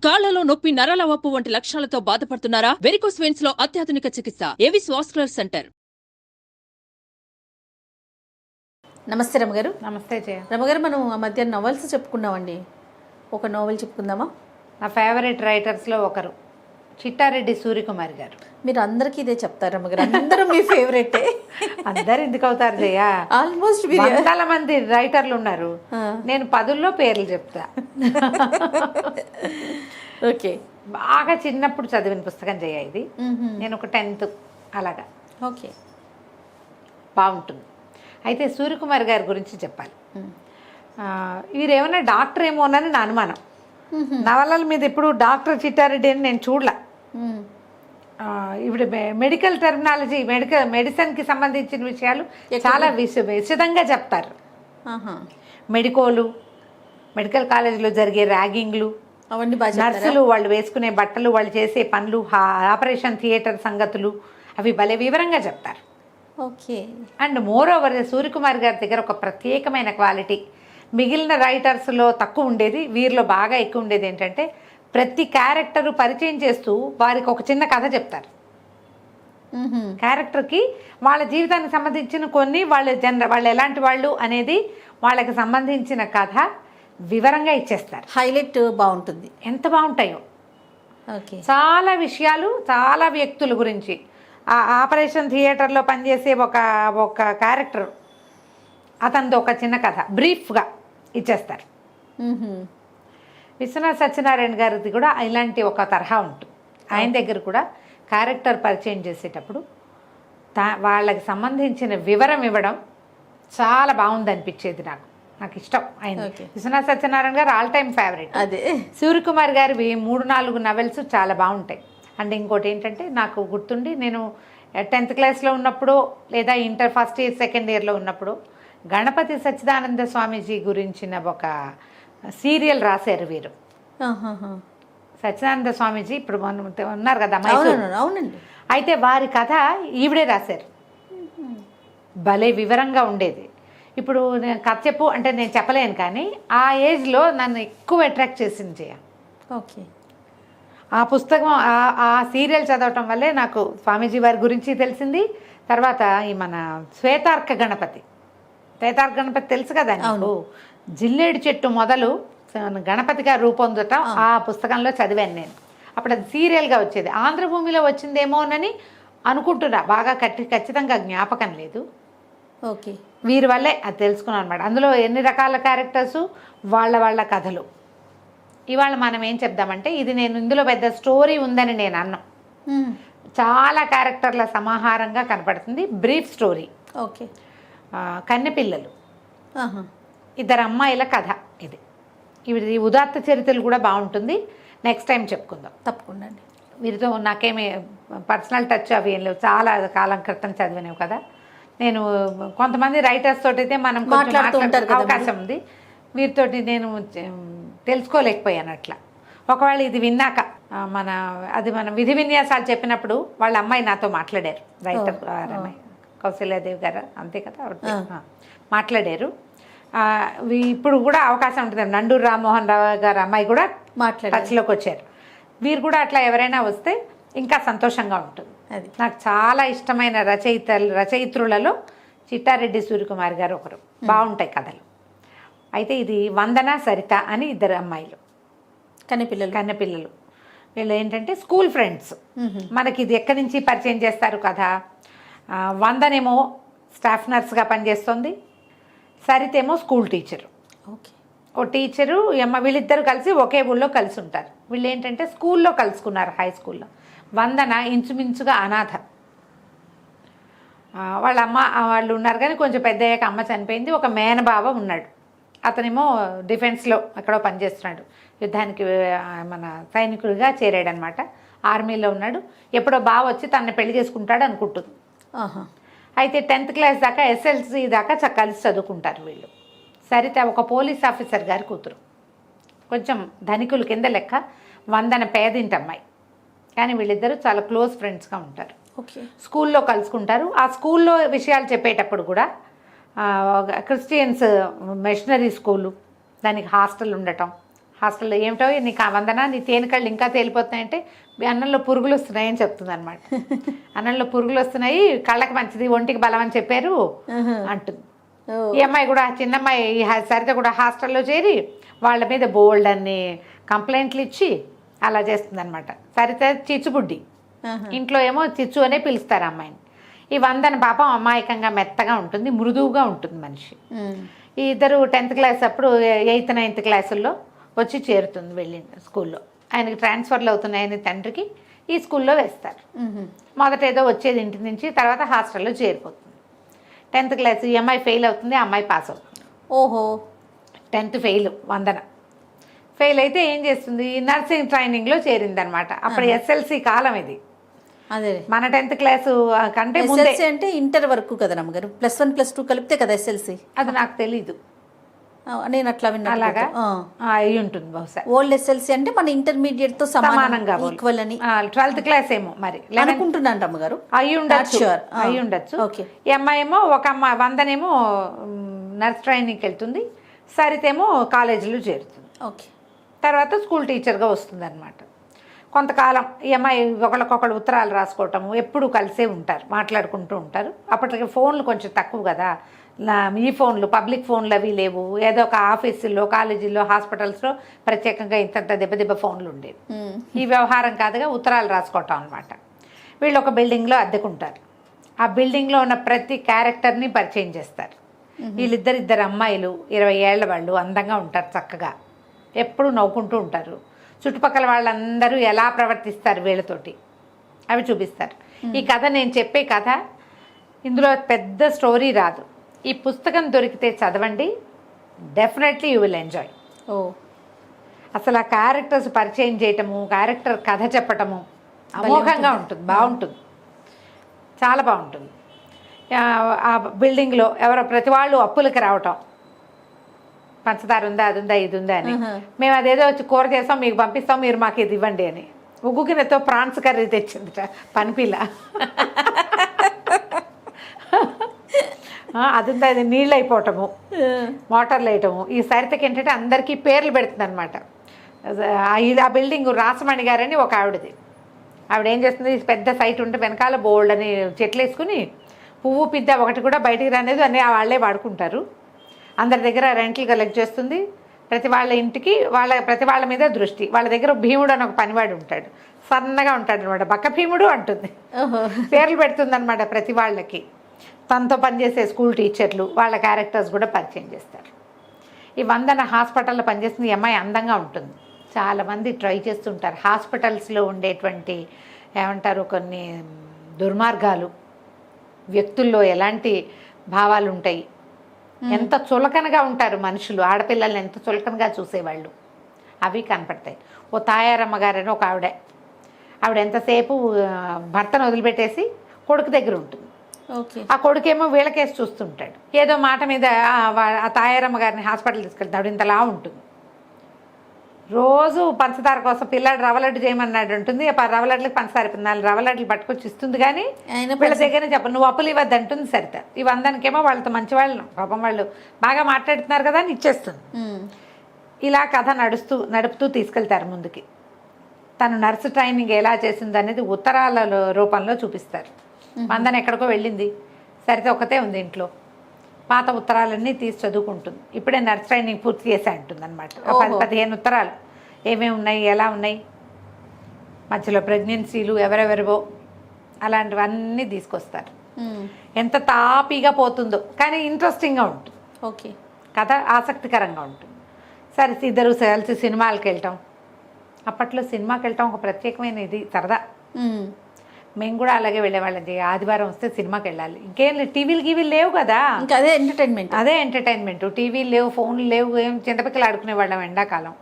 కాళ్లలో నొప్పి, నరాల వాపు వంటి లక్షణాలతో బాధపడుతున్నారా? వెరికోస్ వెయిన్స్ లో అత్యాధునిక చికిత్స ఏవిస్ వాస్కులర్ సెంటర్. నమస్తే రమగారు. నమస్తే జయ. రమగారు, మనం ఆ మధ్య నవల్స్ చెప్పుకున్నామండి. ఒక నోవెల్ చెప్పుకుందామా? నా ఫేవరెట్ రైటర్స్లో ఒకరు చిట్టారెడ్డి సూర్యకుమార్ గారు. మీరు అందరికీ ఇదే చెప్తారు రమగారు, అందరూ మీ ఫేవరెటే. అందరు ఎందుకు అవుతారు జయ? ఆల్మోస్ట్ వందల మంది రైటర్లు ఉన్నారు, నేను 10లో పేర్లు చెప్తా. ఓకే. బాగా చిన్నప్పుడు చదివిన పుస్తకం జయ ఇది. నేను ఒక 10th అలాగా. ఓకే, బాగుంటుంది. అయితే సూర్యకుమార్ గారి గురించి చెప్పాలి. వీరేమన్నా డాక్టర్ ఏమోనని నా అనుమానం. నవలల మీద ఇప్పుడు డాక్టర్ చిట్టారెడ్డి అని నేను చూడలా. ఇప్పుడు మెడికల్ టెర్మినాలజీ, మెడిసిన్కి సంబంధించిన విషయాలు చాలా విశదంగా చెప్తారు. మెడికల్ కాలేజీలో జరిగే ర్యాగింగ్లు, అవన్నీ బాగా, నర్సులు వాళ్ళు వేసుకునే బట్టలు, వాళ్ళు చేసే పనులు, ఆపరేషన్ థియేటర్ సంగతులు, అవి భలే వివరంగా చెప్తారు. Okay. And more over Suryakumar గారి దగ్గర ఒక ప్రత్యేకమైన క్వాలిటీ మిగిలిన రైటర్స్లో తక్కువ ఉండేది, వీరిలో బాగా ఎక్కువ ఉండేది ఏంటంటే ప్రతి క్యారెక్టరు పరిచయం చేస్తూ వారికి ఒక చిన్న కథ చెప్తారు. క్యారెక్టర్కి వాళ్ళ జీవితానికి సంబంధించిన కొన్ని, వాళ్ళు ఎలాంటి వాళ్ళు అనేది వాళ్ళకి సంబంధించిన కథ వివరంగా ఇచ్చేస్తారు. హైలైట్ బాగుంటుంది. ఎంత బాగుంటాయో. ఓకే. చాలా విషయాలు, చాలా వ్యక్తుల గురించి. ఆ ఆపరేషన్ థియేటర్లో పనిచేసే ఒక క్యారెక్టర్, అతనిది ఒక చిన్న కథ బ్రీఫ్గా ఇచ్చేస్తారు. విశ్వనాథ్ సత్యనారాయణ గారిది కూడా ఇలాంటి ఒక తరహా ఉంటుంది. ఆయన దగ్గర కూడా క్యారెక్టర్ పరిచయం చేసేటప్పుడు వాళ్ళకి సంబంధించిన వివరం ఇవ్వడం చాలా బాగుంది అనిపించేది. నాకు ఇష్టం ఆయన. విశ్వనాథ్ సత్యనారాయణ గారు ఆల్ టైమ్ ఫేవరెట్. అదే. సూర్యకుమార్ గారివి 3-4 నవెల్స్ చాలా బాగుంటాయి. అండ్ ఇంకోటి ఏంటంటే నాకు గుర్తుండి, నేను 10th క్లాస్లో ఉన్నప్పుడు లేదా ఇంటర్ ఫస్ట్ ఇయర్ సెకండ్ ఇయర్లో ఉన్నప్పుడు గణపతి సచ్చిదానంద స్వామీజీ గురించిన ఒక సీరియల్ రాశారు వీరు. సచ్చిదానంద స్వామీజీ ఇప్పుడు ఉన్నారు కదా మైసూరు. అవునండి. అయితే వారి కథ ఈవిడే రాశారు. భలే వివరంగా ఉండేది. ఇప్పుడు నేను కథ చెప్పు అంటే నేను చెప్పలేను, కానీ ఆ ఏజ్లో నన్ను ఎక్కువ అట్రాక్ట్ చేసింది జయ. ఓకే. ఆ పుస్తకం, ఆ సీరియల్ చదవటం వల్లే నాకు స్వామీజీ వారి గురించి తెలిసింది. తర్వాత ఈ మన శ్వేతార్క గణపతి తెలుసు కదా నీకు? జిల్లేడు చెట్టు మొదలు గణపతిగా రూపొందటం ఆ పుస్తకంలో చదివాను నేను. అప్పుడు అది సీరియల్గా వచ్చేది. ఆంధ్రభూమిలో వచ్చిందేమోనని అనుకుంటున్నా, బాగా ఖచ్చితంగా జ్ఞాపకం లేదు. ఓకే. వీరి వల్లే అది తెలుసుకున్నాను అనమాట. అందులో ఎన్ని రకాల క్యారెక్టర్సు, వాళ్ళ కథలు. ఇవాళ మనం ఏం చెప్దామంటే, ఇది నేను ఇందులో పెద్ద స్టోరీ ఉందని నేను అన్నాం. చాలా క్యారెక్టర్ల సమాహారంగా కనపడుతుంది. Brief story. ఓకే. కన్నెపిల్లలు, 2 అమ్మాయిల కథ ఇది. ఇది ఉదాత్త చరిత్రలు కూడా బాగుంటుంది. నెక్స్ట్ టైం చెప్పుకుందాం తప్పకుండా. వీరితో నాకేమి పర్సనల్ టచ్ అవి ఏం లేవు, చాలా కాలం క్రితం చదివినవి కదా. నేను కొంతమంది రైటర్స్ తోటి అయితే మనం అవకాశం ఉంది, వీరితోటి నేను తెలుసుకోలేకపోయాను అట్లా. ఒకవేళ ఇది విన్నాక మన విధి విన్యాసాలు చెప్పినప్పుడు వాళ్ళ అమ్మాయి నాతో మాట్లాడారు, రైటర్ అమ్మాయి కౌశల్యాదేవి గారు, అంతే కదా, మాట్లాడారు. ఇప్పుడు కూడా అవకాశం ఉంటుంది. నండూరు రామ్మోహన్ రావు గారు అమ్మాయి కూడా టచ్లోకి వచ్చారు. వీరు కూడా అట్లా ఎవరైనా వస్తే ఇంకా సంతోషంగా ఉంటుంది. అది నాకు చాలా ఇష్టమైన రచయిత్రులలో చిట్టారెడ్డి సూర్యకుమార్ గారు ఒకరు. బాగుంటాయి కథలు. అయితే ఇది వందన, సరిత అని 2 అమ్మాయిలు, కన్నెపిల్లలు. వీళ్ళు ఏంటంటే స్కూల్ ఫ్రెండ్స్. మనకి ఇది ఎక్కడి నుంచి పరిచయం చేస్తారు కదా. వందనేమో స్టాఫ్ నర్స్గా పనిచేస్తుంది, సరితేమో స్కూల్ టీచరు. ఓకే. ఓ టీచరు వీళ్ళిద్దరు కలిసి ఒకే ఊళ్ళో కలిసి ఉంటారు. వీళ్ళు ఏంటంటే స్కూల్లో కలుసుకున్నారు, హై స్కూల్లో. వందన ఇంచుమించుగా అనాథ. వాళ్ళ అమ్మ వాళ్ళు ఉన్నారు, కానీ కొంచెం పెద్ద అయ్యాక అమ్మ చనిపోయింది. ఒక మేనబావ ఉన్నాడు, అతనేమో డిఫెన్స్లో ఎక్కడో పనిచేస్తున్నాడు. యుద్ధానికి మన సైనికుడిగా చేరాడనమాట. ఆర్మీలో ఉన్నాడు. ఎప్పుడో బావ వచ్చి తనని పెళ్లి చేసుకుంటాడు అనుకుంటుంది. అయితే 10th క్లాస్ దాకా, SLC దాకా కలిసి చదువుకుంటారు వీళ్ళు. సరిత ఒక పోలీస్ ఆఫీసర్ గారి కూతురు, కొంచెం ధనికుల కింద లెక్క. వందన పేదింటి అమ్మాయి, కానీ వీళ్ళిద్దరూ చాలా క్లోజ్ ఫ్రెండ్స్గా ఉంటారు. ఓకే. స్కూల్లో కలుసుకుంటారు. ఆ స్కూల్లో విషయాలు చెప్పేటప్పుడు కూడా క్రిస్టియన్స్ మిషనరీ స్కూలు, దానికి హాస్టల్ ఉండటం, హాస్టల్లో ఏమిటో నీకు ఆ వందన నీ తేనెకళ్ళు ఇంకా తేలిపోతున్నాయంటే అన్నంలో పురుగులు వస్తున్నాయని చెప్తుంది అనమాట. అన్నంలో పురుగులు వస్తున్నాయి, కళ్ళకి మంచిది, ఒంటికి బలం అని చెప్పారు అంటుంది. ఈ అమ్మాయి కూడా చిన్నమ్మాయి సరిత కూడా హాస్టల్లో చేరి వాళ్ళ మీద బోల్డ్ అన్ని కంప్లైంట్లు ఇచ్చి అలా చేస్తుంది అనమాట. సరిత చిచ్చుబుడ్డి, ఇంట్లో ఏమో చిచ్చు అనే పిలుస్తారు అమ్మాయిని. ఈ వందన పాపం అమాయకంగా మెత్తగా ఉంటుంది, మృదువుగా ఉంటుంది మనిషి. ఈ ఇద్దరు 10th క్లాస్ అప్పుడు 8th 9th క్లాసుల్లో వచ్చి చేరుతుంది వెళ్ళి స్కూల్లో. ఆయనకి ట్రాన్స్ఫర్లు అవుతున్నాయని తండ్రికి ఈ స్కూల్లో వేస్తారు. మొదట ఏదో వచ్చేది ఇంటి నుంచి, తర్వాత హాస్టల్లో చేరిపోతుంది. 10th క్లాస్ ఈ అమ్మాయి ఫెయిల్ అవుతుంది, ఆ అమ్మాయి పాస్ అవుతుంది. ఓహో 10th ఫెయిల్ వందన. ఫెయిల్ అయితే ఏం చేస్తుంది, నర్సింగ్ ట్రైనింగ్లో చేరిందనమాట. అప్పుడు ఎస్ఎల్సి కాలం ఇది. అదే మన 10th క్లాసు కంటే ముందే. ఎస్ఎల్సి అంటే ఇంటర్ వరకు కదా నమ్మగారు, +1 +2 కలిపితే కదా ఎస్ఎల్సి. అది నాకు తెలీదు, నేను అట్లా విన్నా. అలాగా అయి ఉంటుంది బహుశా. ఓల్డ్ ఎస్ఎల్సి అంటే మన ఇంటర్మీడియట్ తో సమానంగా ఈక్వల్ అని 12th క్లాస్ ఏమో మరి అనుకుంటున్నాను రమ్మగారు. అయి ఉండొచ్చు. ఈ అమ్మాయి ఏమో ఒక అమ్మాయి వందనేమో నర్స్ ట్రైనింగ్కి వెళ్తుంది, సరితేమో కాలేజీలో చేరుతుంది. ఓకే. తర్వాత స్కూల్ టీచర్గా వస్తుంది అనమాట. కొంతకాలం ఈ అమ్మాయి ఒకళ్ళకొకళ్ళు ఉత్తరాలు రాసుకోవటము, ఎప్పుడు కలిసే ఉంటారు, మాట్లాడుకుంటూ ఉంటారు. అప్పటికి ఫోన్లు కొంచెం తక్కువ కదా, ఈ ఫోన్లు పబ్లిక్ ఫోన్లు అవి లేవు. ఏదో ఒక ఆఫీసుల్లో, కాలేజీల్లో, హాస్పిటల్స్లో ప్రత్యేకంగా ఇంత దెబ్బ ఫోన్లు ఉండేవి. ఈ వ్యవహారం కాదుగా ఉత్తరాలు రాసుకోవటం అనమాట. వీళ్ళు ఒక బిల్డింగ్లో అద్దెకుంటారు. ఆ బిల్డింగ్లో ఉన్న ప్రతి క్యారెక్టర్ని పరిచయం చేస్తారు. వీళ్ళిద్దరు అమ్మాయిలు 20 ఏళ్ల వాళ్ళు, అందంగా ఉంటారు, చక్కగా ఎప్పుడు నవ్వుకుంటూ ఉంటారు. చుట్టుపక్కల వాళ్ళందరూ ఎలా ప్రవర్తిస్తారు వీళ్ళతోటి అవి చూపిస్తారు. ఈ కథ నేను చెప్పే కథ, ఇందులో పెద్ద స్టోరీ రాదు. ఈ పుస్తకం దొరికితే చదవండి, డెఫినెట్లీ యూ విల్ ఎంజాయ్. అసలు ఆ క్యారెక్టర్స్ పరిచయం చేయటము, క్యారెక్టర్ కథ చెప్పటము అమోఘంగా ఉంటుంది, బాగుంటుంది, చాలా బాగుంటుంది. ఆ బిల్డింగ్లో ఎవరో ప్రతి వాళ్ళు అప్పులకి రావటం, పంచదార ఉందా, అది ఉందా, ఇది ఉందా అని. మేము అదేదో వచ్చి కూర చేస్తాం, మీకు పంపిస్తాం, మీరు మాకు ఇది ఇవ్వండి అని. ఉగ్గుకినతో ప్రాన్స్ కర్రీ తెచ్చిందిట పనిపిల్ల. అది ఉందా, అది నీళ్ళు అయిపోవటము, మోటార్లు వేయటము. ఈ సరితకి ఏంటంటే అందరికీ పేర్లు పెడుతుంది అనమాట. ఆ బిల్డింగ్ రాసమణి గారని ఒక ఆవిడది. ఆవిడ ఏం చేస్తుంది, పెద్ద సైట్ ఉంటే వెనకాల బోల్డ్ అని చెట్లు వేసుకుని పువ్వు పిద్ద ఒకటి కూడా బయటికి రానేది అని వాళ్ళే వాడుకుంటారు. అందరి దగ్గర రెంట్లు కలెక్ట్ చేస్తుంది. ప్రతి వాళ్ళ ఇంటికి ప్రతి వాళ్ళ మీద దృష్టి. వాళ్ళ దగ్గర భీముడు అని ఒక పనివాడు ఉంటాడు, సన్నగా ఉంటాడు అనమాట, బక్క భీముడు అంటుంది. పేర్లు పెడుతుంది అనమాట ప్రతి వాళ్ళకి. తనతో పనిచేసే స్కూల్ టీచర్లు వాళ్ళ క్యారెక్టర్స్ కూడా పరిచయం చేస్తారు. ఈ వందన హాస్పిటల్లో పనిచేస్తుంది. ఈ అమ్మాయి అందంగా ఉంటుంది. చాలామంది ట్రై చేస్తుంటారు. హాస్పిటల్స్లో ఉండేటువంటి ఏమంటారు, కొన్ని దుర్మార్గాలు, వ్యక్తుల్లో ఎలాంటి భావాలు ఉంటాయి, ఎంత చులకనగా ఉంటారు మనుషులు, ఆడపిల్లల్ని ఎంత చులకనగా చూసేవాళ్ళు, అవి కనపడతాయి. ఓ తాయారమ్మ గారని ఒక ఆవిడ ఎంతసేపు భర్తను వదిలిపెట్టేసి కొడుకు దగ్గర ఉంటుంది. ఆ కొడుకేమో వీళ్ళకేసి చూస్తుంటాడు. ఏదో మాట మీద ఆ తాయారమ్మ గారిని హాస్పిటల్ తీసుకెళ్తాడు. ఇంతలా ఉంటుంది. రోజు పంచదార కోసం పిల్లాడు రవ్వలడ్డు చేయమన్నాడు ఉంటుంది. రవ్వలడ్లకి పంచదార 4 రవ్వలడ్లు పట్టుకొచ్చి ఇస్తుంది. కానీ వీళ్ళ దగ్గర చెప్ప నువ్వు అప్పులు ఇవ్వద్దు అంటుంది సరిత. ఈ వందనికేమో వాళ్ళతో మంచి వాళ్ళు, పాపం వాళ్ళు బాగా మాట్లాడుతున్నారు కదా అని ఇచ్చేస్తుంది. ఇలా కథ నడుపుతూ తీసుకెళ్తారు ముందుకి. తను నర్సు ట్రైనింగ్ ఎలా చేసింది అనేది ఉత్తరాల రూపంలో చూపిస్తారు. వందన ఎక్కడికో వెళ్ళింది, సరిత ఒక్కతే ఉంది ఇంట్లో. పాత ఉత్తరాలన్నీ తీసి చదువుకుంటుంది. ఇప్పుడే నర్స్ ట్రైనింగ్ పూర్తి చేసి అంటుంది అనమాట. 10-15 ఉత్తరాలు ఏమేమి ఉన్నాయి, ఎలా ఉన్నాయి, మధ్యలో ప్రెగ్నెన్సీలు ఎవరెవరివో అలాంటివన్నీ తీసుకొస్తారు. ఎంత తాపీగా పోతుందో, కానీ ఇంట్రెస్టింగ్గా ఉంటుంది. ఓకే, కథ ఆసక్తికరంగా ఉంటుంది. సరే, ఇద్దరు కలిసి సినిమాలకు వెళ్ళటం. అప్పట్లో సినిమాకి వెళ్ళటం ఒక ప్రత్యేకమైన ఇది, సరదా. మేము కూడా అలాగే వెళ్ళేవాళ్ళం. ఆదివారం వస్తే సినిమాకి వెళ్ళాలి. ఇంకేం లేదు, టీవీలు లేవు కదా, ఇంకా అదే ఎంటర్టైన్మెంట్. టీవీలు లేవు, ఫోన్లు లేవు, ఏం చింతపిక్కలు ఆడుకునేవాళ్ళం ఎండాకాలం.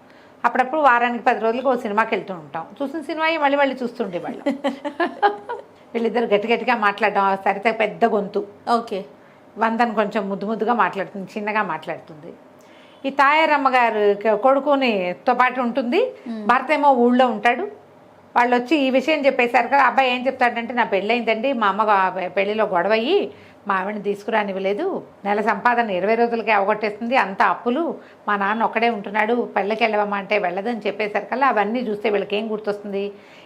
అప్పుడప్పుడు వారానికి 10 రోజులకు ఒక సినిమాకి వెళ్తూ ఉంటాం. చూసిన సినిమా మళ్ళీ చూస్తుండేవాళ్ళం. వీళ్ళిద్దరు గట్టిగా మాట్లాడడం. సరిత పెద్ద గొంతు. ఓకే. వందన్ కొంచెం ముద్దుగా మాట్లాడుతుంది, చిన్నగా మాట్లాడుతుంది. ఈ తాయారమ్మ గారు కొడుకునితో పాటు ఉంటుంది. భర్త ఏమో ఊళ్ళో ఉంటాడు. వాళ్ళు వచ్చి ఈ విషయం చెప్పేశారు కదా. అబ్బాయి ఏం చెప్తాడంటే, నా పెళ్ళయిందండి, మా అమ్మ పెళ్ళిలో గొడవ అయ్యి మా ఆవిడని తీసుకురానివ్వలేదు, నెల సంపాదన 20 రోజులకే అవగొట్టేస్తుంది, అంత అప్పులు, మా నాన్న ఒక్కడే ఉంటున్నాడు, పెళ్ళకి వెళ్ళవమ్మా అంటే వెళ్ళదని చెప్పేసరికల్లా అవన్నీ చూస్తే వీళ్ళకి ఏం గుర్తొస్తుంది,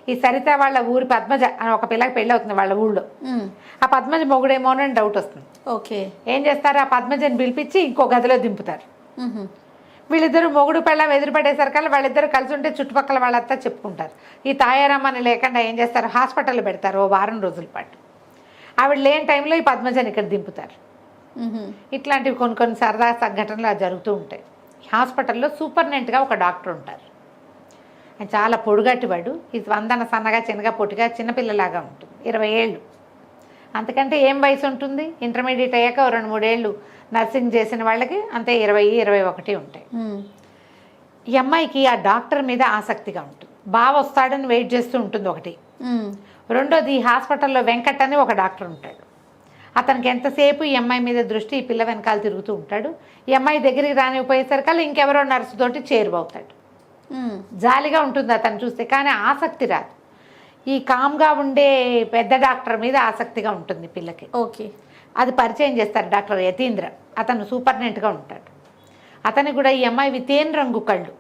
ఈ సరిత వాళ్ళ ఊరి పద్మజ అని ఒక పిల్లకి పెళ్ళి అవుతుంది వాళ్ళ ఊళ్ళో. ఆ పద్మజ మొగుడేమో అని డౌట్ వస్తుంది. ఓకే. ఏం చేస్తారు, ఆ పద్మజని పిలిపించి ఇంకో గదిలో దింపుతారు. వీళ్ళిద్దరు మొగుడు పెళ్ళం ఎదురుపడేసరికల్లా వాళ్ళిద్దరు కలిసి ఉంటే చుట్టుపక్కల వాళ్ళంతా చెప్పుకుంటారు. ఈ తాయారమ్మని లేకుండా ఏం చేస్తారు, హాస్పిటల్లో పెడతారు ఓ వారం రోజుల పాటు. ఆవిడ లేని టైంలో ఈ పద్మజని ఇక్కడ దింపుతారు. ఇట్లాంటివి కొన్ని సరదా సంఘటనలు జరుగుతూ ఉంటాయి. హాస్పిటల్లో సూపర్నెంట్గా ఒక డాక్టర్ ఉంటారు. ఆయన చాలా పొడుగట్టివాడు. ఈ వందన సన్నగా చిన్నగా పొట్టిగా చిన్నపిల్లలాగా ఉంటుంది. 20 ఏళ్ళు, అంతకంటే ఏం వయసు ఉంటుంది. ఇంటర్మీడియట్ అయ్యాక 2-3 ఏళ్ళు నర్సింగ్ చేసిన వాళ్ళకి అంతే 20-21 ఉంటాయి. ఈ అమ్మాయికి ఆ డాక్టర్ మీద ఆసక్తిగా ఉంటుంది. బాగా వస్తాడని వెయిట్ చేస్తూ ఉంటుంది ఒకటి. రెండోది, ఈ హాస్పిటల్లో వెంకట్ అని ఒక డాక్టర్ ఉంటాడు. అతనికి ఎంతసేపు ఈ అమ్మాయి మీద దృష్టి, ఈ పిల్ల వెనకాల తిరుగుతూ ఉంటాడు. ఈ అమ్మాయి దగ్గరికి రానిపోయేసరికల్లా ఇంకెవరో నర్సు తోటి చేరువవుతాడు. జాలిగా ఉంటుంది అతను చూస్తే, కానీ ఆసక్తి రాదు. ఈ కామ్గా ఉండే పెద్ద డాక్టర్ మీద ఆసక్తిగా ఉంటుంది పిల్లకి. ఓకే. అది పరిచయం చేస్తారు డాక్టర్ యతీంద్ర. అతను సూపర్నెంట్గా ఉంటాడు. అతనికి కూడా ఈ అమ్మాయి తేనె రంగు కళ్ళు.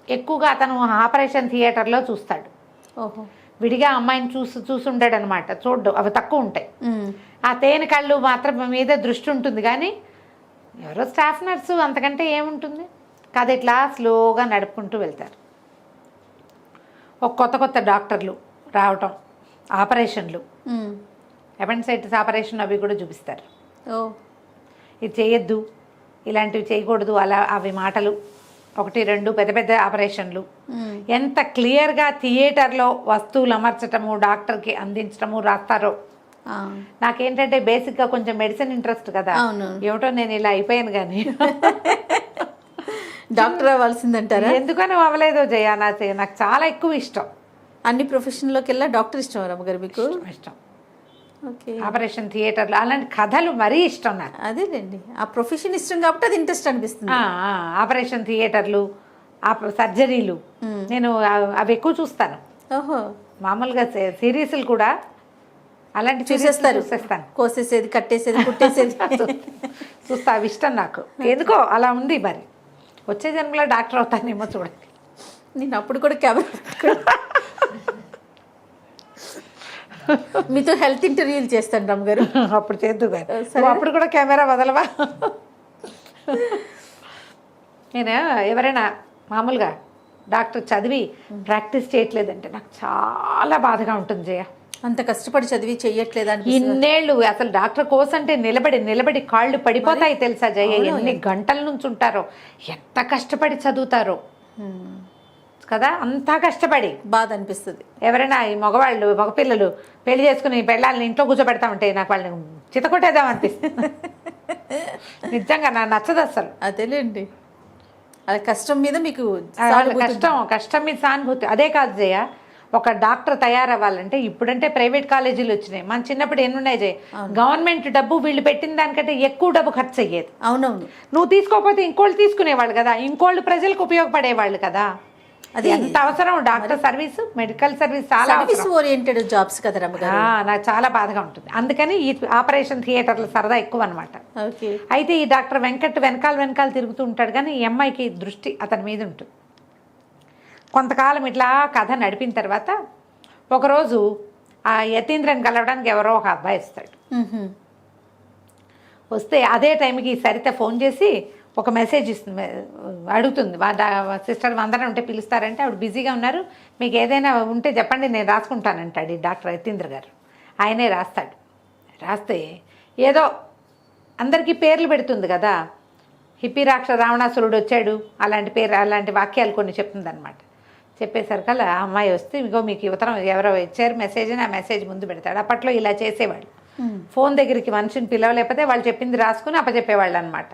ఎక్కువగా అతను ఆపరేషన్ థియేటర్లో చూస్తాడు. ఓహో. విడిగా అమ్మాయిని చూసుండాడు అనమాట. చూడ్డు, అవి తక్కువ ఉంటాయి. ఆ తేనె కళ్ళు మాత్రం మీద దృష్టి ఉంటుంది, కానీ ఎవరో స్టాఫ్ నర్సు, అంతకంటే ఏముంటుంది. కథ ఇట్లా స్లోగా నడుపుకుంటూ వెళ్తారు. ఒక కొత్త డాక్టర్లు రావటం, ఆపరేషన్లు, అపెండిసైటిస్ ఆపరేషన్ అవి కూడా చూపిస్తారు. ఇది చేయొద్దు, ఇలాంటివి చేయకూడదు, అలా అవి మాటలు 1-2 పెద్ద ఆపరేషన్లు. ఎంత క్లియర్గా థియేటర్లో వస్తువులు అమర్చటము, డాక్టర్కి అందించటము రాస్తారో. నాకేంటంటే బేసిక్గా కొంచెం మెడిసిన్ ఇంట్రెస్ట్ కదా, ఏమిటో నేను ఇలా అయిపోయాను. కానీ డాక్టర్ అవ్వాల్సిందంటారా? ఎందుకని అవ్వలేదో జయ, నాకు చాలా ఎక్కువ ఇష్టం. అన్ని ప్రొఫెషన్లోకి వెళ్ళా డాక్టర్ ఇష్టం రమ్మగారు మీకు? ఇష్టం. ఓకే. ఆపరేషన్ థియేటర్లో అలాంటి కథలు మరీ ఇష్టం నాకు. అదేలేండి, ఆ ప్రొఫెషన్ ఇష్టం కాబట్టి అది ఇంట్రెస్ట్ అనిపిస్తుంది. ఆపరేషన్ థియేటర్లు, సర్జరీలు నేను అవి ఎక్కువ చూస్తాను. ఓహో. మామూలుగా సిరీస్లు కూడా అలాంటి చూసేస్తాను. కోసేసేది, కట్టేసేది, కుట్టేసేది చూస్తా. అవి ఇష్టం నాకు, ఎందుకో అలా ఉంది. మరి వచ్చే జన్మలో డాక్టర్ అవుతానేమో చూడండి. నేను అప్పుడు కూడా కెమెరా మీతో హెల్త్ ఇంటర్వ్యూలు చేస్తాను రమ్మగారు. అప్పుడు చేద్దు కానీ అప్పుడు కూడా కెమెరా వదలవా? నేను ఎవరైనా మామూలుగా డాక్టర్ చదివి ప్రాక్టీస్ చేయట్లేదంటే నాకు చాలా బాధగా ఉంటుంది జయ. అంత కష్టపడి చదివి చెయ్యట్లేదా? ఇన్నేళ్ళు అసలు డాక్టర్ కోర్స్ అంటే నిలబడి కాళ్ళు పడిపోతాయి తెలుసా జయ. ఎన్ని గంటల నుంచి ఉంటారో, ఎంత కష్టపడి చదువుతారో కదా. అంతా కష్టపడి బాధ అనిపిస్తుంది. ఎవరైనా ఈ మగపిల్లలు పెళ్లి చేసుకుని పెళ్ళాలని ఇంట్లో కూర్చోబెడతామంటే నాకు వాళ్ళని చితకొట్టేద్దాం అనిపిస్తుంది. నిజంగా నాకు నచ్చదు అసలు. అదేలేండి, అది కష్టం మీద మీకు కష్టం మీద సానుభూతి. అదే కాదు జయ, ఒక డాక్టర్ తయారవ్వాలంటే ఇప్పుడంటే ప్రైవేట్ కాలేజీలు వచ్చినాయి. మన చిన్నప్పుడు ఎన్ని ఉన్నాయి జయ. గవర్నమెంట్ డబ్బు వీళ్ళు పెట్టిన దానికంటే ఎక్కువ డబ్బు ఖర్చు అయ్యేది. అవునవును. నువ్వు తీసుకోకపోతే ఇంకోళ్ళు తీసుకునేవాళ్ళు కదా, ఇంకోళ్ళు ప్రజలకు ఉపయోగపడేవాళ్ళు కదా. అది ఎంత అవసరం డాక్టర్ సర్వీస్, మెడికల్ సర్వీస్ చాలా ఓరియంటెడ్ జాబ్స్ కదా రమ్మగారు. నాకు చాలా బాధగా ఉంటుంది. అందుకని ఈ ఆపరేషన్ థియేటర్లు సరదా ఎక్కువ అనమాట. అయితే ఈ డాక్టర్ వెంకట్ వెనకాల తిరుగుతూ ఉంటాడు, కానీ ఈ అమ్మాయికి దృష్టి అతని మీద ఉంటుంది. కొంతకాలం ఇట్లా కథ నడిపిన తర్వాత ఒకరోజు ఆ యతీంద్రని కలవడానికి ఎవరో ఒక అబ్బాయి వస్తాడు. వస్తే అదే టైంకి సరిత ఫోన్ చేసి ఒక మెసేజ్ ఇస్తుంది, అడుగుతుంది. సిస్టర్ అందరం ఉంటే పిలుస్తారంటే ఆవిడ బిజీగా ఉన్నారు, మీకు ఏదైనా ఉంటే చెప్పండి నేను రాసుకుంటానంటాడు ఈ డాక్టర్ యతీంద్ర గారు. ఆయనే రాస్తాడు. రాస్తే ఏదో అందరికీ పేర్లు పెడుతుంది కదా. హిప్పిరాక్ష రావణాసురుడు వచ్చాడు అలాంటి వాక్యాలు కొన్ని చెప్తుంది అనమాట. చెప్పేసరికల్లా ఆ అమ్మాయి వస్తే ఇగో మీకు యువతరం ఎవరో ఇచ్చారు మెసేజ్ అని ఆ మెసేజ్ ముందు పెడతాడు. అప్పట్లో ఇలా చేసేవాళ్ళు. ఫోన్ దగ్గరికి మనిషిని పిలవలేకపోతే వాళ్ళు చెప్పింది రాసుకుని అప్పచెప్పేవాళ్ళు అనమాట.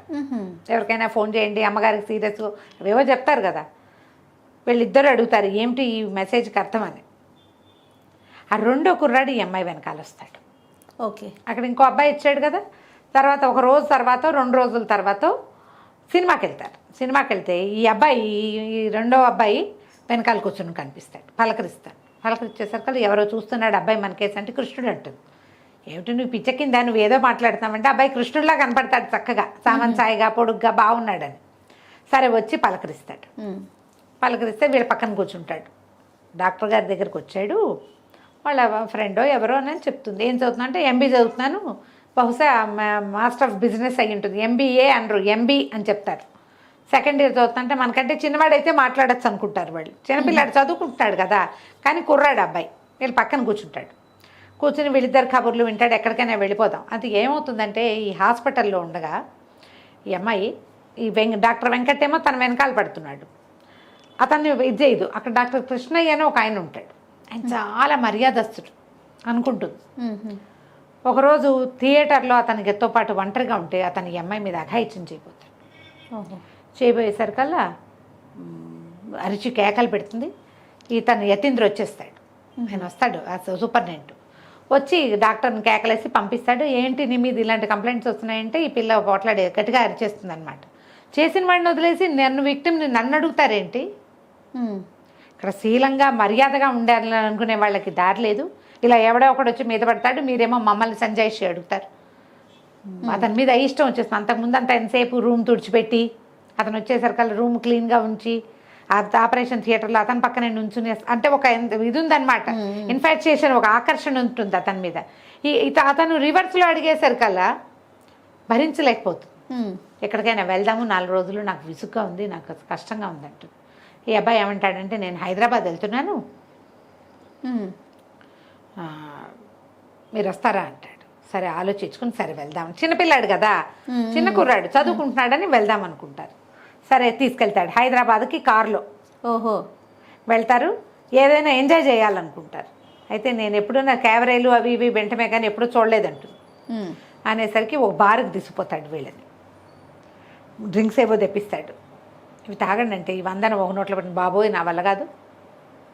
ఎవరికైనా ఫోన్ చేయండి, అమ్మగారికి సీరియస్ అవేవో చెప్తారు కదా. వీళ్ళిద్దరు అడుగుతారు ఏమిటి ఈ మెసేజ్కి అర్థం అని. ఆ రెండో కుర్రాడు ఈ అమ్మాయి వెనకాల వస్తాడు. ఓకే. అక్కడ ఇంకో అబ్బాయి ఇచ్చాడు కదా. తర్వాత ఒక రోజు తర్వాత 2 రోజుల తర్వాత సినిమాకి వెళ్తారు. సినిమాకి వెళ్తే ఈ అబ్బాయి, ఈ రెండో అబ్బాయి వెనకాల కూర్చొని కనిపిస్తాడు. పలకరిస్తాడు. పలకరించేసరికి ఎవరో చూస్తున్నాడు అబ్బాయి మనకేసి అంటే కృష్ణుడు అంటుంది. ఏమిటి నువ్వు పిచ్చకిందా, నువ్వు ఏదో మాట్లాడుతున్నావంటే అబ్బాయి కృష్ణుడిలా కనపడతాడు చక్కగా, సామన్ సాయిగా పొడుగ్గా బాగున్నాడని. సరే వచ్చి పలకరిస్తాడు. పలకరిస్తే వీళ్ళ పక్కన కూర్చుంటాడు. డాక్టర్ గారి దగ్గరికి వచ్చాడు, వాళ్ళ ఫ్రెండో ఎవరో అని చెప్తుంది. ఏం చదువుతున్నా అంటే ఎంబీ చదువుతున్నాను, బహుశా మాస్టర్ ఆఫ్ బిజినెస్ అయ్యి ఉంటుంది, ఎంబీఏ అనరు, ఎంబీ అని చెప్తారు. సెకండ్ ఇయర్ చదువుతుంటే మనకంటే చిన్నవాడైతే మాట్లాడచ్చు అనుకుంటారు వాళ్ళు. చిన్నపిల్లాడు చదువుకుంటున్నాడు కదా, కానీ కుర్రాడు అబ్బాయి. వీళ్ళు పక్కన కూర్చుంటాడు. కూర్చుని వీళ్ళిద్దరు కబుర్లు వింటాడు, ఎక్కడికైనా వెళ్ళిపోదాం. అది ఏమవుతుందంటే ఈ హాస్పిటల్లో ఉండగా ఈ అమ్మాయి ఈ డాక్టర్ వెంకట్ ఏమో తన వెనకాల పడుతున్నాడు. అతన్ని ఇది చేయదు. అక్కడ డాక్టర్ కృష్ణయ్య అని ఒక ఆయన ఉంటాడు, ఆయన చాలా మర్యాదస్తుడు అనుకుంటుంది. ఒకరోజు థియేటర్లో అతనికి ఎత్తో పాటు ఒంటరిగా ఉంటే అతని ఈ అమ్మాయి మీద అఘాయిత్యం చేయబోతాడు. చేయబోయేసరికల్లా అరిచి కేకలు పెడుతుంది. ఇతను యతీంద్ర వచ్చేస్తాడు. ఆయన వస్తాడు ఆ సూపరింటెండెంట్ వచ్చి డాక్టర్ని కేకలేసి పంపిస్తాడు. ఏంటి నీ మీద ఇలాంటి కంప్లైంట్స్ వస్తున్నాయంటే ఈ పిల్ల పోట్లాడే గట్టిగా అరిచేస్తుంది అనమాట. చేసిన వాడిని వదిలేసి నన్ను విక్టిమ్ని నన్ను అడుగుతారేంటి? ఇక్కడ శీలంగా మర్యాదగా ఉండాలని అనుకునే వాళ్ళకి దారి లేదు. ఇలా ఎవడో ఒకడు వచ్చి మీద పడతాడు, మీరేమో మమ్మల్ని సంజాయిషి అడుగుతారు. అతని మీద ఇష్టం వచ్చేస్తుంది. అంతకుముందు అంతా ఎంతసేపు రూమ్ తుడిచిపెట్టి అతను వచ్చేసరికల్లా రూమ్ క్లీన్గా ఉంచి ఆపరేషన్ థియేటర్లో అతని పక్కనే నుంచుని, అంటే ఒక ఇది ఉందన్నమాట, ఇన్ఫాక్చుయేషన్, ఒక ఆకర్షణ ఉంటుంది అతని మీద. అతను రివర్స్లో అడిగేసరికల్లా భరించలేకపోతుంది. ఎక్కడికైనా వెళ్దాము, 4 రోజులు నాకు విసుగ్గా ఉంది, నాకు కష్టంగా ఉంది అంటూ. ఈ అబ్బాయి ఏమంటాడంటే నేను హైదరాబాద్ వెళ్తున్నాను, మీరు వస్తారా అంటాడు. సరే ఆలోచించుకుని సరే వెళ్దాం. చిన్నపిల్లాడు కదా, చిన్న కుర్రాడు, చదువుకుంటున్నాడని వెళ్దాం అనుకుంటారు. సరే తీసుకెళ్తాడు హైదరాబాద్కి కారులో. ఓహో, వెళ్తారు, ఏదైనా ఎంజాయ్ చేయాలనుకుంటారు. అయితే నేను ఎప్పుడైనా క్యాబరేలు అవి ఇవి వెంటనే కానీ ఎప్పుడూ చూడలేదంటూ అనేసరికి ఒక బార్కి తీసుకుపోతాడు వీళ్ళని. డ్రింక్స్ ఏవో తెప్పిస్తాడు. ఇవి తాగండి అంటే ఈ 100 ఒక నోట్లో పెట్టిన, బాబోయ్ నా వల్ల కాదు,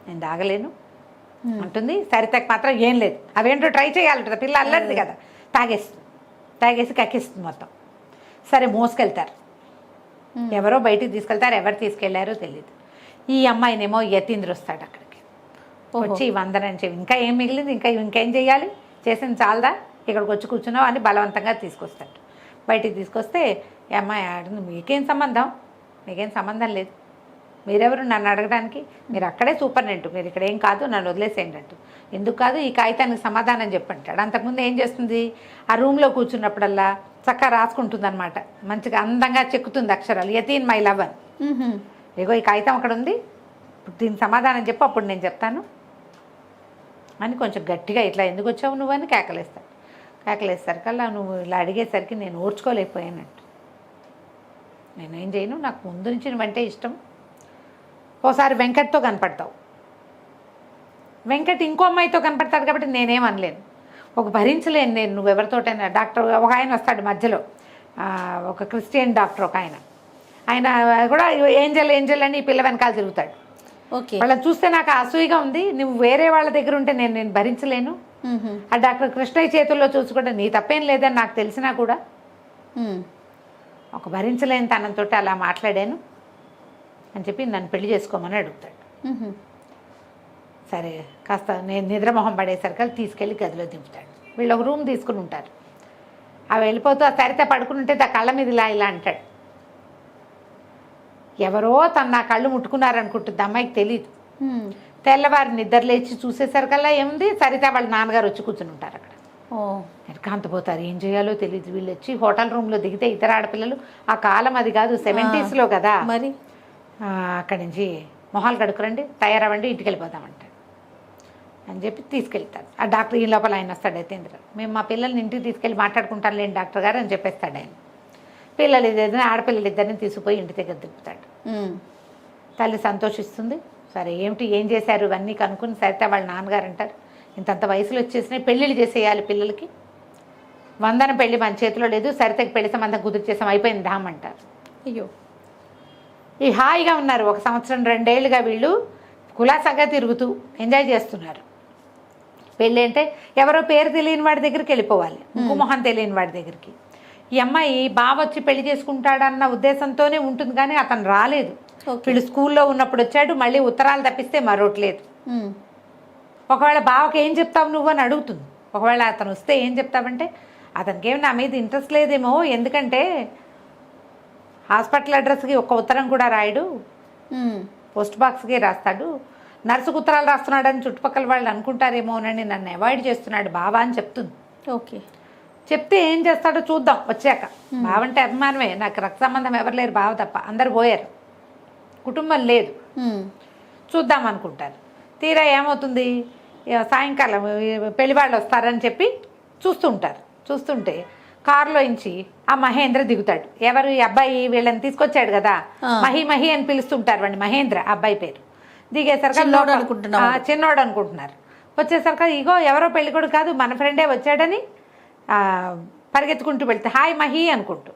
నేను తాగలేను అంటుంది. సరితకి మాత్రం ఏం లేదు, అవేంటో ట్రై చేయాలంటుంది. పిల్ల అల్లరిది కదా, తాగేసి కక్కిస్తుంది మొత్తం. సరే మోసుకెళ్తారు, ఎవరో బయటికి తీసుకెళ్తారు, ఎవరు తీసుకెళ్లారో తెలియదు. ఈ అమ్మాయినేమో యతీంద్ర వస్తాడు అక్కడికి. వచ్చి 100 అని చెప్పి ఇంకా ఏం మిగిలింది, ఇంకేం చేయాలి, చేసింది చాలదా, ఇక్కడికి వచ్చి కూర్చున్నావు అని బలవంతంగా తీసుకొస్తాడు. బయటికి తీసుకొస్తే ఈ అమ్మాయి అడుగుతుంది, మీకేం సంబంధం లేదు, మీరెవరు నన్ను అడగడానికి, మీరు అక్కడే సూపరింటెండెంట్, మీరు ఇక్కడ ఏం కాదు, నన్ను వదిలేసేయండి అంటూ. ఎందుకు కాదు, ఈ కాగితానికి సమాధానం చెప్పంటాడు. అంతకుముందు ఏం చేస్తుంది, ఆ రూమ్లో కూర్చున్నప్పుడల్లా చక్కగా రాసుకుంటుంది అనమాట, మంచిగా అందంగా చెక్కుతుంది అక్షరాలు, యతీన్ మై లవర్, ఇగో ఈ కాగితం అక్కడ ఉంది, దీనికి సమాధానం చెప్పు, అప్పుడు నేను చెప్తాను అని కొంచెం గట్టిగా, ఇట్లా ఎందుకు వచ్చావు నువ్వు అని కేకలేసరికల్లా నువ్వు ఇలా అడిగేసరికి నేను ఓర్చుకోలేకపోయానంట. నేనేం చేయను, నాకు ముందు నుంచి నువ్వంటే ఇష్టం. ఓసారి వెంకట్తో కనపడతావు, వెంకట్ ఇంకో అమ్మాయితో కనపడతాడు కాబట్టి నేనేం అనలేను, ఒక భరించలేను నేను నువ్వెవరితోటైనా. డాక్టర్ ఒక ఆయన వస్తాడు మధ్యలో, ఒక క్రిస్టియన్ డాక్టర్ ఒక ఆయన కూడా ఏంజల్ అని ఈ పిల్ల వెనకాల తిరుగుతాడు. ఓకే, వాళ్ళని చూస్తే నాకు అసూయగా ఉంది, నువ్వు వేరే వాళ్ళ దగ్గర ఉంటే నేను భరించలేను. ఆ డాక్టర్ కృష్ణయ్య చేతుల్లో చూసుకుంటే నీ తప్పేం లేదని నాకు తెలిసినా కూడా ఒక భరించలేని తనంతో అలా మాట్లాడాను అని చెప్పి నన్ను పెళ్లి చేసుకోమని అడుగుతాడు. సరే కాస్త నేను నిద్రమొహం పడేసరికి తీసుకెళ్ళి గదిలో దింపుతాడు. వీళ్ళు ఒక రూమ్ తీసుకుని ఉంటారు. అవి వెళ్ళిపోతూ ఆ సరిత పడుకుని ఉంటే ఆ కళ్ళ మీద ఇలా అంటాడు. ఎవరో నా కళ్ళు ముట్టుకున్నారనుకుంటుంది, అమ్మాయికి తెలియదు. తెల్లవారి నిద్ర లేచి చూసేసరికల్లా ఏముంది, సరిత వాళ్ళ నాన్నగారు వచ్చి కూర్చుని ఉంటారు అక్కడ. ఎడకాంతపోతారు, ఏం చేయాలో తెలియదు. వీళ్ళు వచ్చి హోటల్ రూమ్లో దిగితే ఇతర ఆడపిల్లలు, ఆ కాలం అది కాదు 70s కదా మరి, అక్కడి నుంచి మొహాలు కడుకురండి, తయారవ్వండి, ఇంటికి వెళ్ళిపోతామంటారు అని చెప్పి తీసుకెళ్తారు. ఆ డాక్టర్ ఈ లోపల ఆయన వస్తాడు యతీంద్ర, మేము మా పిల్లల్ని ఇంటికి తీసుకెళ్ళి మాట్లాడుకుంటాను లేండి డాక్టర్ గారు అని చెప్పేస్తాడు ఆయన. పిల్లలు ఇద్దరిని, ఆడపిల్లలు ఇద్దరిని తీసుకుపోయి ఇంటి దగ్గర దింపుతాడు. తల్లి సంతోషిస్తుంది. సరే ఏం చేశారు ఇవన్నీ కనుక్కుని సరితే వాళ్ళ నాన్నగారు అంటారు, ఇంతంత వయసులో వచ్చేసినాయి, పెళ్ళిళ్ళు చేసేయాలి పిల్లలకి, 100 పెళ్ళి మన చేతిలో లేదు, సరితకి పెళ్లి సంబంధం కుదిర్చేసాం, అయిపోయింది ధామ్ అంటారు. అయ్యో, ఈ హాయిగా ఉన్నారు 1 సంవత్సరం 2 ఏళ్ళుగా వీళ్ళు కులాసాగా తిరుగుతూ ఎంజాయ్ చేస్తున్నారు. పెళ్ళి అంటే ఎవరో పేరు తెలియని వాడి దగ్గరికి వెళ్ళిపోవాలి, ఇంకో మొహం తెలియని వాడి దగ్గరికి. ఈ అమ్మాయి బావ వచ్చి పెళ్లి చేసుకుంటాడన్న ఉద్దేశంతోనే ఉంటుంది, కానీ అతను రాలేదు. వీళ్ళు స్కూల్లో ఉన్నప్పుడు వచ్చాడు, మళ్ళీ ఉత్తరాలు తప్పిస్తే మరొకట్లేదు. ఒకవేళ బావకి ఏం చెప్తావు నువ్వు అని అడుగుతుంది. ఒకవేళ అతను వస్తే ఏం చెప్తావంటే అతనికి ఏమి నా మీద ఇంట్రెస్ట్ లేదేమో, ఎందుకంటే హాస్పిటల్ అడ్రస్కి ఒక ఉత్తరం కూడా రాయడు, పోస్ట్ బాక్స్కి రాస్తాడు, నర్సుకు ఉత్తరాలు రాస్తున్నాడని చుట్టుపక్కల వాళ్ళు అనుకుంటారేమోనని నన్ను అవాయిడ్ చేస్తున్నాడు బావా అని చెప్తుంది. ఓకే. చెప్తే ఏం చేస్తాడో చూద్దాం వచ్చాక. బావ అంటే అభిమానమే, నాకు రక్త సంబంధం ఎవరు లేరు, బావ తప్ప, అందరు పోయారు, కుటుంబం లేదు, చూద్దాం అనుకుంటారు. తీరా ఏమవుతుంది, సాయంకాలం పెళ్లి వాళ్ళు వస్తారని చెప్పి చూస్తుంటే కారులో ఇంచి ఆ మహేంద్ర దిగుతాడు. ఎవరు ఈ అబ్బాయి, వీళ్ళని తీసుకొచ్చాడు కదా, మహి అని పిలుస్తుంటారు వాడిని, మహేంద్ర అబ్బాయి పేరు. దిగేసరికి చిన్నోడు అనుకుంటున్నారు. వచ్చేసరికి ఇగో ఎవరో పెళ్ళికొడు కాదు మన ఫ్రెండే వచ్చాడని పరిగెత్తుకుంటూ వెళ్తే హాయ్ మహి అనుకుంటూ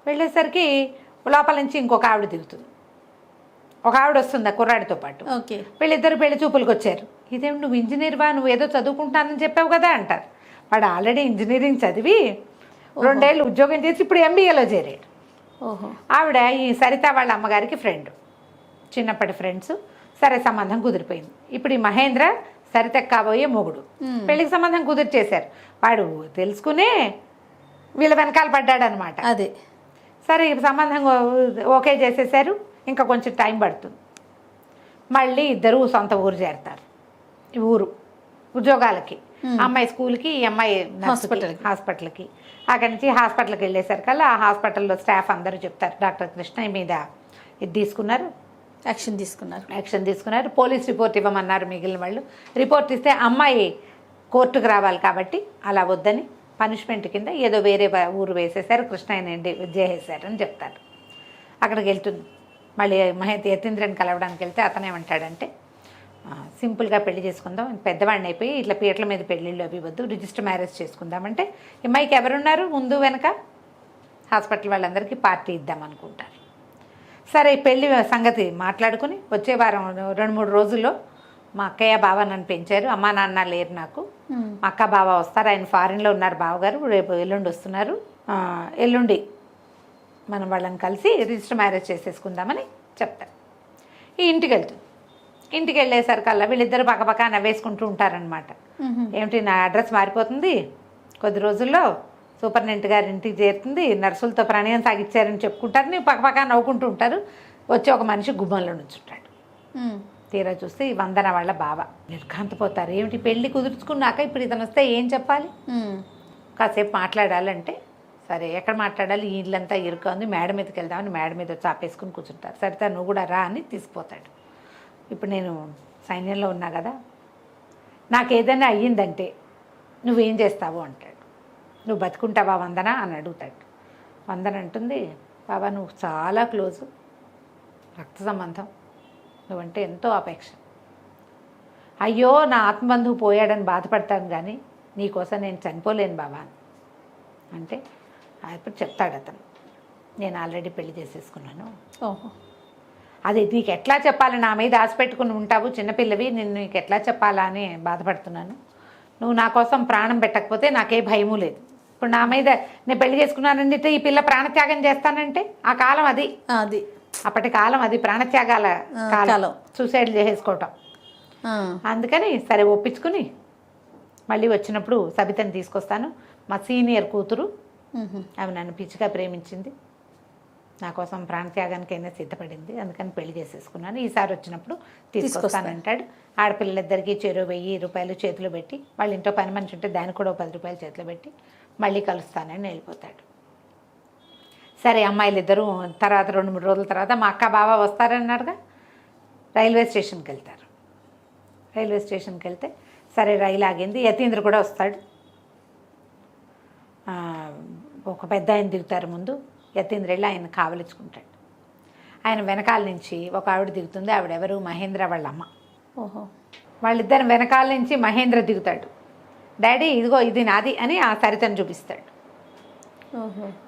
వెళ్ళేసరికి లోపల నుంచి ఇంకొక ఆవిడ దిగుతుంది. ఒక ఆవిడ వస్తుంది ఆ కుర్రాడితో పాటు. వీళ్ళిద్దరు పెళ్లి చూపులకు వచ్చారు. ఇదేమి నువ్వు ఇంజనీర్ బా, నువ్వు ఏదో చదువుకుంటానని చెప్పావు కదా అంటారు. వాడు ఆల్రెడీ ఇంజనీరింగ్ చదివి 2 ఏళ్ళు ఉద్యోగం చేసి ఇప్పుడు ఎంబీఏలో చేరాడు. ఆవిడ ఈ సరిత వాళ్ళ అమ్మగారికి ఫ్రెండ్, చిన్నప్పటి ఫ్రెండ్స్. సరే సంబంధం కుదిరిపోయింది. ఇప్పుడు ఈ మహేంద్ర సరిత కాబోయే మొగుడు, పెళ్లికి సంబంధం కుదిర్చేశారు. వాడు తెలుసుకునే వీళ్ళ వెనకాల పడ్డాడు అనమాట. అదే సరే సంబంధం ఓకే చేసేసారు. ఇంకా కొంచెం టైం పడుతుంది. మళ్ళీ ఇద్దరు సొంత ఊరు చేరతారు. ఈ ఊరు ఉద్యోగాలకి, అమ్మాయి స్కూల్కి, ఈ అమ్మాయి హాస్పిటల్కి. అక్కడి నుంచి హాస్పిటల్కి వెళ్ళేసరికల్లా ఆ హాస్పిటల్లో స్టాఫ్ అందరూ చెప్తారు డాక్టర్ కృష్ణ మీద ఇది తీసుకున్నారు, యాక్షన్ తీసుకున్నారు, పోలీస్ రిపోర్ట్ ఇవ్వమన్నారు. మిగిలిన వాళ్ళు రిపోర్ట్ ఇస్తే అమ్మాయి కోర్టుకు రావాలి కాబట్టి అలా వద్దని పనిష్మెంట్ కింద ఏదో వేరే ఊరు వేసేసారు, కృష్ణయ్యని చేసేసారు అని చెప్తారు. అక్కడికి వెళ్తుంది. మళ్ళీ యతీంద్రని కలవడానికి వెళ్తే అతనేమంటాడంటే సింపుల్గా పెళ్లి చేసుకుందాం, పెద్దవాడిని అయిపోయి ఇట్లా పీటల మీద పెళ్ళిళ్ళు అవి వద్దు, రిజిస్టర్ మ్యారేజ్ చేసుకుందామంటే అమ్మాయికి ఎవరున్నారు ముందు వెనక, హాస్పిటల్ వాళ్ళందరికీ పార్టీ ఇద్దాం అనుకుంటారు. సరే పెళ్లి సంగతి మాట్లాడుకుని వచ్చే వారం 2-3 రోజుల్లో మా అక్కయ్య బావ నన్ను పెంచారు, అమ్మా నాన్న లేరు నాకు, మా అక్క బావ వస్తారు, ఆయన ఫారిన్లో ఉన్నారు బావగారు, రేపు ఎల్లుండి వస్తున్నారు, ఎల్లుండి మనం వాళ్ళని కలిసి రిజిస్టర్ మ్యారేజ్ చేసేసుకుందామని చెప్తారు. ఈ ఇంటికి వెళ్తుంది. ఇంటికి వెళ్ళేసరికల్లా వీళ్ళిద్దరు పక్కపక్క నవ్వేసుకుంటూ ఉంటారనమాట. ఏమిటి నా అడ్రస్ మారిపోతుంది, కొద్ది రోజుల్లో సూపరింటెండెంట్ గారి ఇంటికి చేరుతుంది, నర్సులతో ప్రణయం సాగిచ్చారని చెప్పుకుంటారు, నీ పక్కపక్క నవ్వుకుంటూ ఉంటారు. వచ్చి ఒక మనిషి గుమ్మంలో నుంచుంటాడు. తీరా చూస్తే ఈ వందన వాళ్ళ బావ. నిర్ఘాంతపోతారు. ఏమిటి పెళ్ళి కుదుర్చుకున్నాక ఇప్పుడు ఇతను వస్తే ఏం చెప్పాలి, కాసేపు మాట్లాడాలంటే సరే ఎక్కడ మాట్లాడాలి, ఈ ఇల్లంతా ఇరుకుంది, మేడ మీదకి వెళ్దామని మేడ మీద వచ్చి ఆపేసుకుని కూర్చుంటారు. సరితా నువ్వు కూడా రా అని తీసుకుపోతాడు. ఇప్పుడు నేను సైన్యంలో ఉన్నా కదా, నాకు ఏదైనా అయ్యిందంటే నువ్వేం చేస్తావు అంటాడు. నువ్వు బతుకుంటావా వందన అని అడుగుతాడు. వందన అంటుంది, బాబా నువ్వు చాలా క్లోజు, రక్త సంబంధం, నువ్వంటే ఎంతో అపేక్ష, అయ్యో నా ఆత్మబంధువు పోయాడని బాధపడతాను కానీ నీకోసం నేను చనిపోలేను బాబా అంటే అప్పుడు చెప్తాడు అతను, నేను ఆల్రెడీ పెళ్లి చేసేసుకున్నాను. అది నీకు ఎట్లా చెప్పాలి, నా మీద ఆశ పెట్టుకుని ఉంటావు, చిన్నపిల్లవి, నేను నీకు ఎట్లా చెప్పాలా అని బాధపడుతున్నాను. నువ్వు నా కోసం ప్రాణం పెట్టకపోతే నాకే భయము లేదు. ఇప్పుడు నా మీద నేను పెళ్లి చేసుకున్నానంటే ఈ పిల్ల ప్రాణత్యాగం చేస్తానంటే ఆ కాలం అది అప్పటి కాలం అది, ప్రాణత్యాగాల కాలం, సూసైడ్ చేసేసుకోవటం. అందుకని సరే ఒప్పించుకుని మళ్ళీ వచ్చినప్పుడు సబితని తీసుకొస్తాను, మా సీనియర్ కూతురు, ఆమె నన్ను పిచ్చిగా ప్రేమించింది, నా కోసం ప్రాణత్యాగానికైనా సిద్ధపడింది, అందుకని పెళ్లి చేసేసుకున్నాను, ఈసారి వచ్చినప్పుడు తీసుకొస్తానంటాడు. ఆడపిల్లలిద్దరికీ చెరో 1000 రూపాయలు చేతిలో పెట్టి, వాళ్ళ ఇంట్లో పని మనిషి ఉంటే దానికి కూడా 10 రూపాయలు చేతిలో పెట్టి మళ్ళీ కలుస్తానని వెళ్ళిపోతాడు. సరే అమ్మాయిలు ఇద్దరు తర్వాత 2-3 రోజుల తర్వాత మా అక్క బావ వస్తారన్నారుగా, రైల్వే స్టేషన్కి వెళ్తారు. రైల్వే స్టేషన్కి వెళ్తే సరే రైలు ఆగింది, యతీంద్ర కూడా వస్తాడు. ఒక పెద్ద ఆయన దిగుతారు ముందు, యతీంద్ర వెళ్ళి ఆయన కావలించుకుంటాడు. ఆయన వెనకాల నుంచి ఒక ఆవిడ దిగుతుంది, ఆవిడెవరు, మహేంద్ర వాళ్ళ అమ్మ. వాళ్ళిద్దరు వెనకాల నుంచి మహేంద్ర దిగుతాడు. డాడీ ఇదిగో ఇది నాది అని ఆ సరితను చూపిస్తాడు.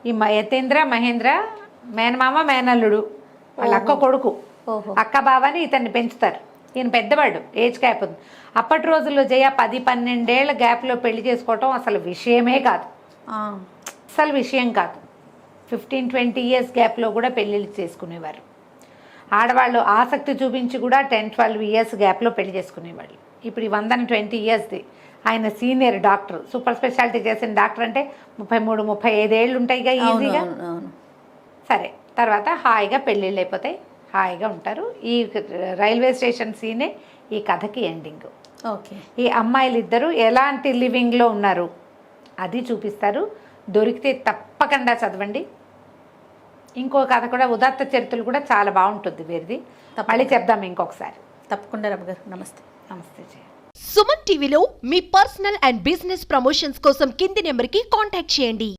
ఈ యతీంద్ర మహేంద్ర మేనమామ మేనల్లుడు, వాళ్ళ అక్క కొడుకు, అక్క బావని ఇతన్ని పెంచుతారు. ఈయన పెద్దవాడు, ఏజ్ గ్యాప్ ఉంది. అప్పటి రోజుల్లో 10-12 ఏళ్ల గ్యాప్లో పెళ్లి చేసుకోవటం అసలు విషయమే కాదు, అసలు విషయం కాదు. 15-20 ఇయర్స్ గ్యాప్లో కూడా పెళ్ళిళ్ళు చేసుకునేవారు. ఆడవాళ్ళు ఆసక్తి చూపించి కూడా 10-12 ఇయర్స్ గ్యాప్లో పెళ్లి చేసుకునేవాళ్ళు. ఇప్పుడు ఈ 120 ఇయర్స్ది. ఆయన సీనియర్ డాక్టర్, సూపర్ స్పెషాలిటీ చేసిన డాక్టర్ అంటే 33-35 ఏళ్ళు ఉంటాయిగా ఈజీగా. సరే, తర్వాత హాయిగా పెళ్ళిళ్ళు అయిపోతాయి, హాయిగా ఉంటారు. ఈ రైల్వే స్టేషన్ సీనే ఈ కథకి ఎండింగ్. ఓకే. ఈ అమ్మాయిలు ఇద్దరు ఎలాంటి లివింగ్లో ఉన్నారు అది చూపిస్తారు. దొరికితే తప్పకుండా చదవండి. ఇంకో కథ కూడా, ఉదాత్త చరిత్రలు కూడా చాలా బాగుంటుంది వీరిది. మళ్ళీ చెప్దాం ఇంకొకసారి. తప్పకుండా రమ్మగారు. నమస్తే. నమస్తే జయ. సుమన్ టీవీలో మీ పర్సనల్ అండ్ బిజినెస్ ప్రమోషన్స్ కోసం కింది నెంబర్కి కాంటాక్ట్ చేయండి.